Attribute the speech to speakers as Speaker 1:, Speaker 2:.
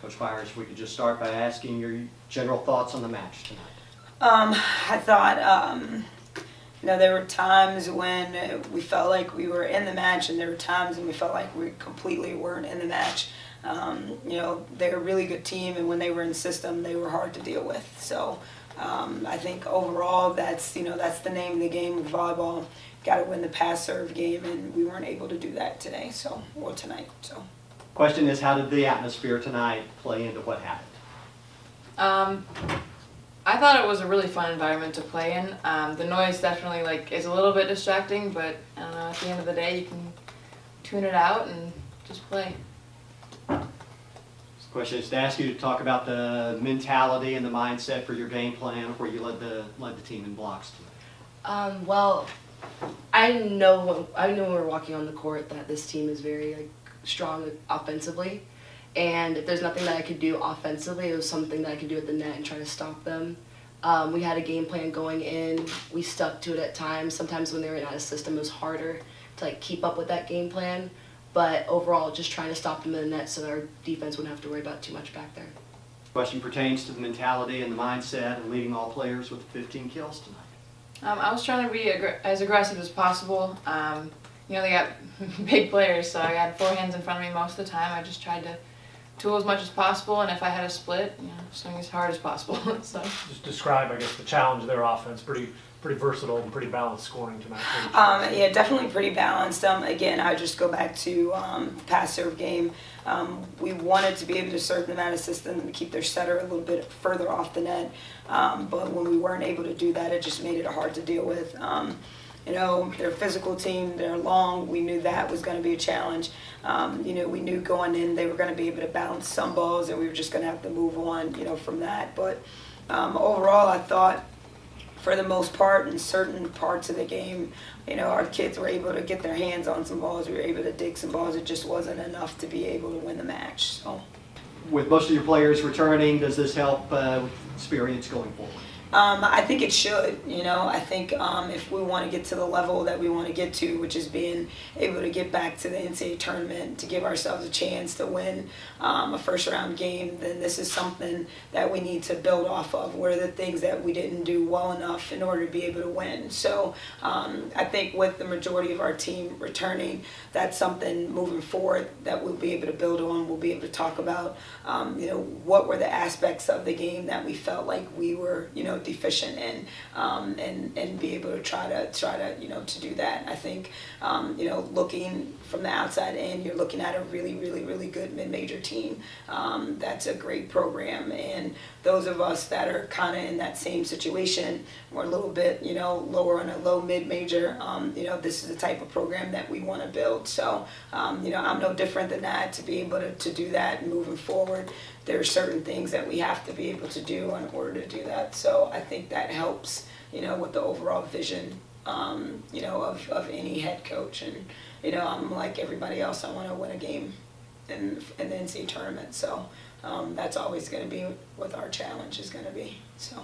Speaker 1: Coach Byers, if we could just start by asking your general thoughts on the match tonight.
Speaker 2: I thought, there were times when we felt like we were in the match, and there were times when we felt like we completely weren't in the match. They're a really good team, and when they were in system, they were hard to deal with. So I think overall, that's the name of the game of volleyball. Got to win the pass serve game, and we weren't able to do that today, or tonight. So.
Speaker 1: Question is, how did the atmosphere tonight play into what happened?
Speaker 3: I thought it was a really fun environment to play in. The noise definitely is a little bit distracting, but I don't know, at the end of the day you can tune it out and just play.
Speaker 1: This question is to ask you to talk about the mentality and the mindset for your game plan, where you led the team in blocks tonight.
Speaker 4: Well, I know when we're walking on the court that this team is very strong offensively, and if there's nothing that I could do offensively, it was something that I could do at the net and try to stop them. We had a game plan going in. We stuck to it at times. Sometimes when they were out of system, it was harder to keep up with that game plan. But overall, just trying to stop them in the net so that our defense wouldn't have to worry about too much back there.
Speaker 1: Question pertains to the mentality and the mindset and leading all players with 15 kills tonight.
Speaker 3: I was trying to be as aggressive as possible. They got big players, so I got forehands in front of me most of the time. I just tried to tool as much as possible, and if I had a split, swing as hard as possible. So.
Speaker 5: Just describe, I guess, the challenge of their offense. Pretty versatile and pretty balanced scoring tonight.
Speaker 2: Yeah, definitely pretty balanced. Again, I just go back to pass serve game. We wanted to be able to serve them out of system and keep their setter a little bit further off the net. But when we weren't able to do that, it just made it hard to deal with. They're a physical team, they're long, we knew that was going to be a challenge. We knew going in they were going to be able to bounce some balls, and we were just going to have to move on, from that. But overall, I thought for the most part, in certain parts of the game, our kids were able to get their hands on some balls, we were able to dig some balls. It just wasn't enough to be able to win the match. So,
Speaker 1: with most of your players returning, does this help experience going forward?
Speaker 2: I think it should. I think if we want to get to the level that we want to get to, which is being able to get back to the NCAA tournament, to give ourselves a chance to win a first round game, then this is something that we need to build off of. What are the things that we didn't do well enough in order to be able to win? So I think with the majority of our team returning, that's something moving forward that we'll be able to build on. We'll be able to talk about, what were the aspects of the game that we felt like we were, deficient in, and be able to try to do that. I think, looking from the outside in, you're looking at a really, really, really good mid-major team. That's a great program, and those of us that are kind of in that same situation, we're a little bit, lower on a low mid-major. This is the type of program that we want to build. So, I'm no different than that. To be able to do that moving forward, there are certain things that we have to be able to do in order to do that. So I think that helps, with the overall vision, of any head coach. And, I'm like everybody else, I want to win a game in the NCAA tournament. So that's always going to be what our challenge is going to be. So.